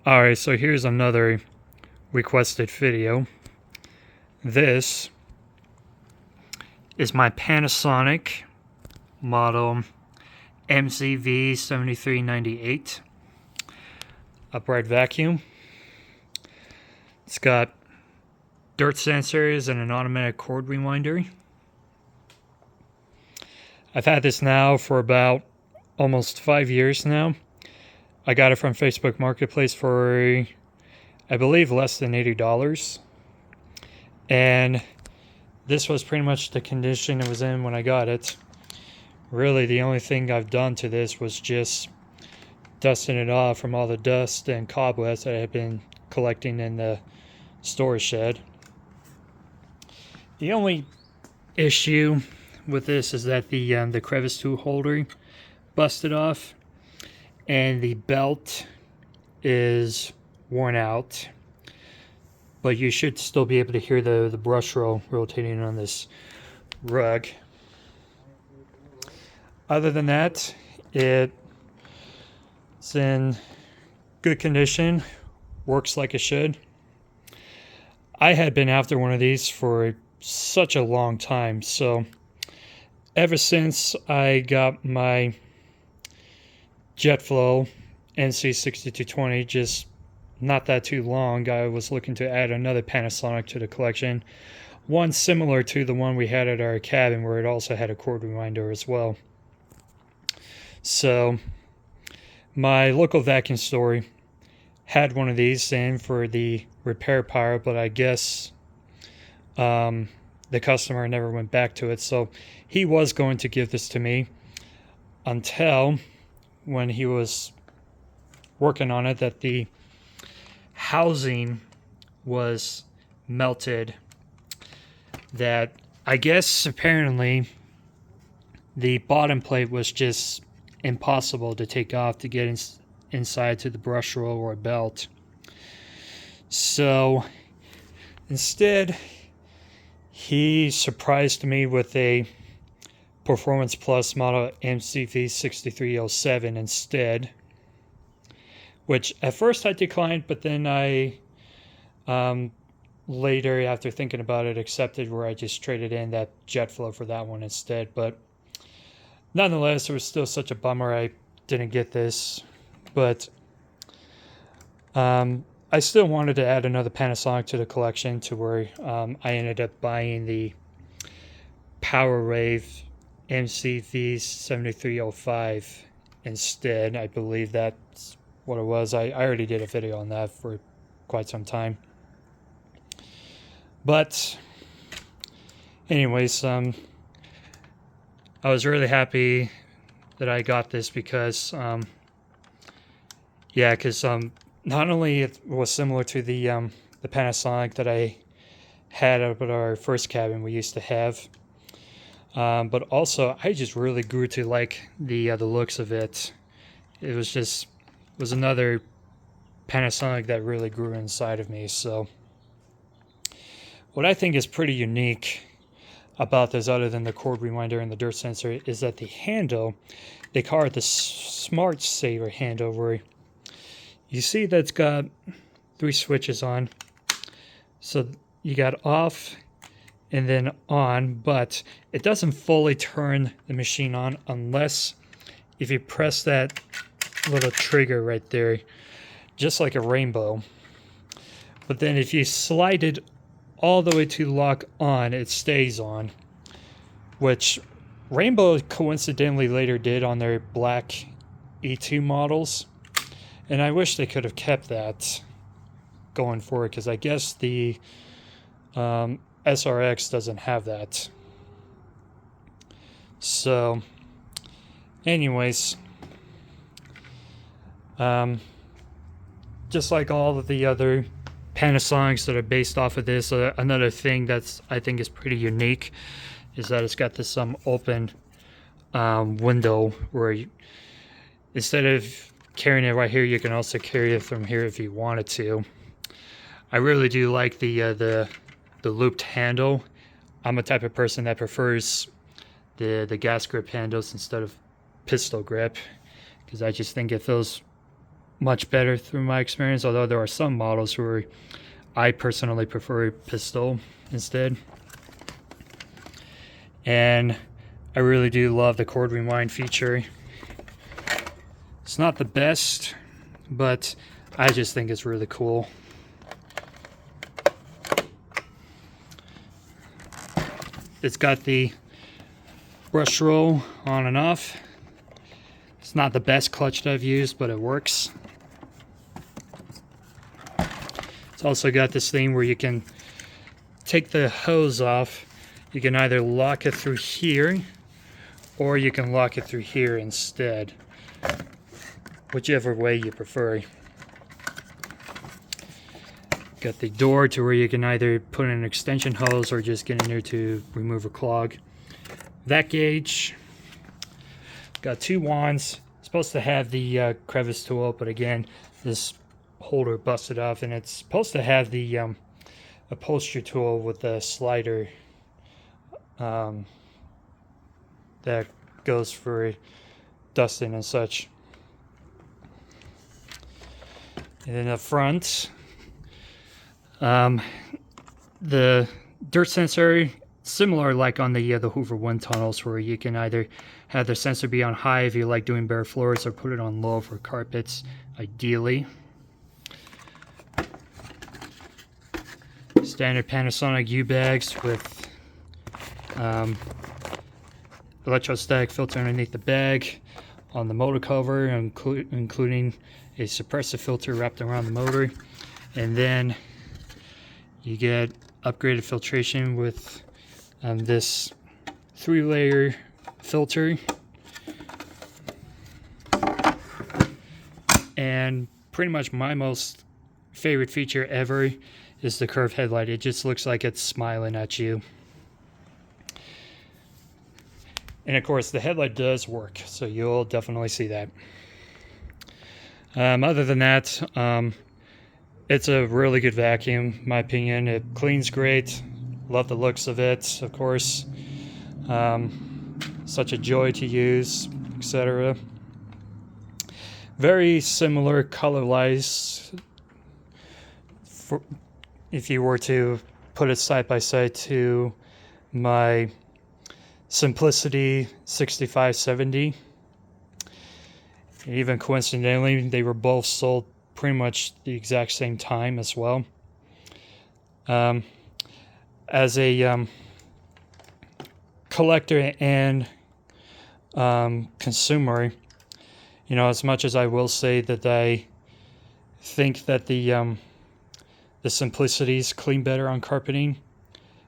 Alright, so here's another requested video. This is my Panasonic model MC-V7398 upright vacuum. It's got dirt sensors and an automatic cord rewinder. I've had this now for about almost 5 years now. I got it from Facebook Marketplace for, I believe, less than $80. And this was pretty much the condition it was in when I got it. Really, the only thing I've done to this was just dusting it off from all the dust and cobwebs that I had been collecting in the storage shed. The only issue with this is that the crevice tool holder busted off, and the belt is worn out, but you should still be able to hear the brush roll rotating on this rug. Other than that, it's in good condition, works like it should. I had been after one of these for such a long time, so ever since I got my JetFlow NC6220, just not that too long, I was looking to add another Panasonic to the collection. One similar to the one we had at our cabin, where it also had a cord rewinder as well. So my local vacuum store had one of these in for the repair part, but I guess the customer never went back to it. So he was going to give this to me until when he was working on it, that the housing was melted. That I guess apparently the bottom plate was just impossible to take off to get inside to the brush roll or belt. So instead, he surprised me with a Performance Plus model MC-V7398 instead, which at first I declined, but then I later, after thinking about it, accepted, where I just traded in that JetFlow for that one instead. But nonetheless, it was still such a bummer I didn't get this. But I still wanted to add another Panasonic to the collection, to where I ended up buying the PowerWave MC-V7305 instead. I believe that's what it was. I already did a video on that for quite some time. But anyways, I was really happy that I got this because not only it was similar to the Panasonic that I had up at our first cabin we used to have, but also I just really grew to like the looks of it. It was another Panasonic that really grew inside of me. So what I think is pretty unique about this, other than the cord rewinder and the dirt sensor, is that the handle, they call it the Smart Saver handle, where you see that it's got 3 switches on. So you got off and then on, but it doesn't fully turn the machine on unless if you press that little trigger right there, just like a rainbow. But then if you slide it all the way to lock on, it stays on, which Rainbow coincidentally later did on their black E2 models. And I wish they could have kept that going forward, because I guess the SRX doesn't have that. So anyways, just like all of the other Panasonics that are based off of this, another thing that's I think is pretty unique is that it's got this open window, where instead of carrying it right here, you can also carry it from here if you wanted to. I really do like the looped handle. I'm a type of person that prefers the gas grip handles instead of pistol grip, because I just think it feels much better through my experience, although there are some models where I personally prefer pistol instead. And I really do love the cord rewind feature. It's not the best, but I just think it's really cool. It's got the brush roll on and off. It's not the best clutch that I've used, but it works. It's also got this thing where you can take the hose off. You can either lock it through here, or you can lock it through here instead. Whichever way you prefer. Got the door to where you can either put in an extension hose or just get in there to remove a clog. That gauge. Got two wands. It's supposed to have the crevice tool, but again, this holder busted off, and it's supposed to have the upholstery tool with the slider that goes for dusting and such. And in the front, the dirt sensor, similar like on the Hoover wind tunnels, where you can either have the sensor be on high if you like doing bare floors, or put it on low for carpets, ideally. Standard Panasonic U-bags with electrostatic filter underneath the bag, on the motor cover, including a suppressor filter wrapped around the motor. And then you get upgraded filtration with this 3-layer filter. And pretty much my most favorite feature ever is the curved headlight. It just looks like it's smiling at you. And of course the headlight does work, so you'll definitely see that. Other than that, it's a really good vacuum, in my opinion. It cleans great. Love the looks of it, of course. Such a joy to use, etc. Very similar color-wise, if you were to put it side by side to my Simplicity 6570. Even coincidentally, they were both sold pretty much the exact same time as well. As a collector and consumer, you know, as much as I will say that I think that the Simplicities clean better on carpeting,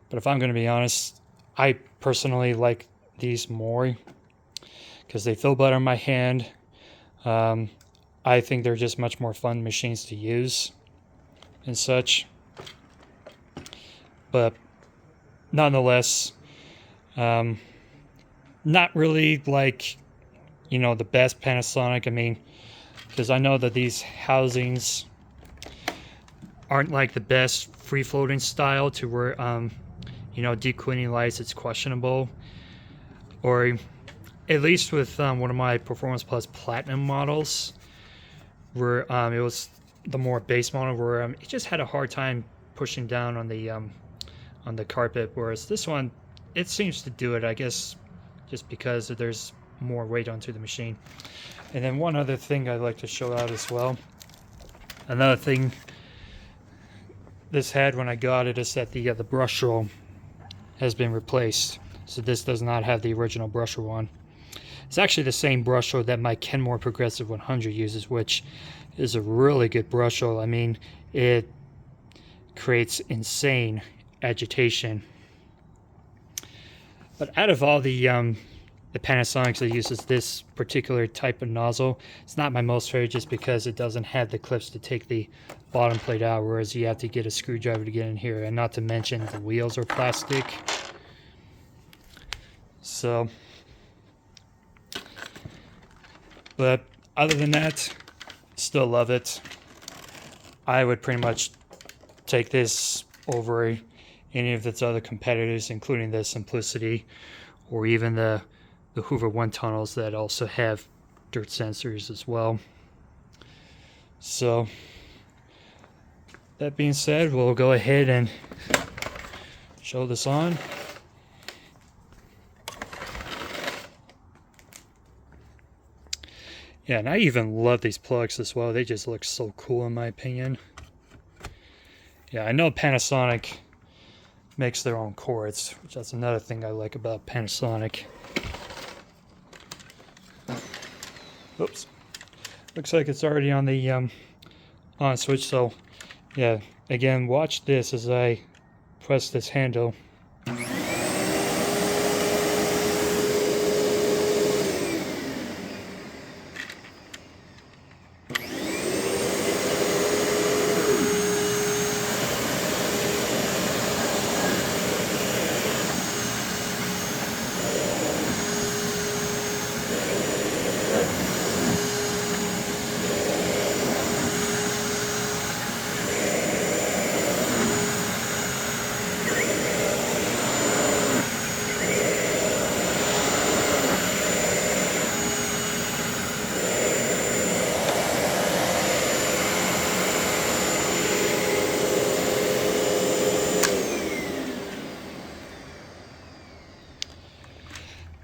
but if I'm going to be honest, I personally like these more because they feel better in my hand. I think they're just much more fun machines to use and such. But nonetheless, not really like, you know, the best Panasonic. I mean, because I know that these housings aren't like the best free-floating style to where, you know, deep cleaning lights, it's questionable. Or at least with one of my Performance Plus Platinum models, where it was the more base model, where it just had a hard time pushing down on the carpet, whereas this one, it seems to do it, I guess, just because there's more weight onto the machine. And then one other thing I'd like to show out as well. Another thing this had when I got it is that the brush roll has been replaced. So this does not have the original brush roll on. It's actually the same brush roll that my Kenmore Progressive 100 uses, which is a really good brush roll. I mean, it creates insane agitation. But out of all the Panasonics that uses this particular type of nozzle, it's not my most favorite just because it doesn't have the clips to take the bottom plate out, whereas you have to get a screwdriver to get in here, and not to mention the wheels are plastic. So, but other than that, still love it. I would pretty much take this over any of its other competitors, including the Simplicity or even the Hoover wind tunnels that also have dirt sensors as well. So that being said, we'll go ahead and show this on. Yeah, and I even love these plugs as well. They just look so cool in my opinion. Yeah, I know Panasonic makes their own cords, which that's another thing I like about Panasonic. Oops. Looks like it's already on the on switch, so yeah, again, watch this as I press this handle.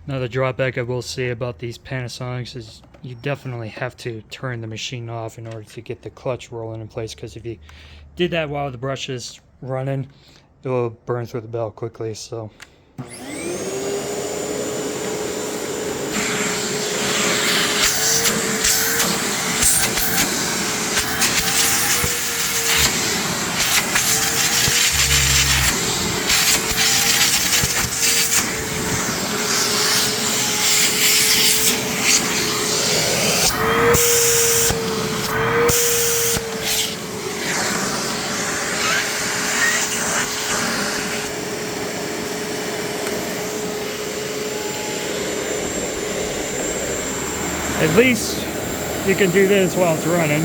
Another drawback I will say about these Panasonics is you definitely have to turn the machine off in order to get the clutch rolling in place, because if you did that while the brush is running, it will burn through the belt quickly. So at least you can do this while it's running.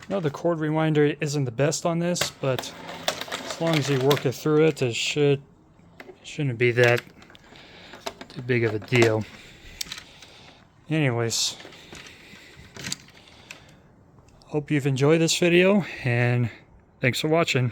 No, the cord rewinder isn't the best on this, but as long as you work it through it, it shouldn't be that too big of a deal. Anyways, hope you've enjoyed this video, and thanks for watching.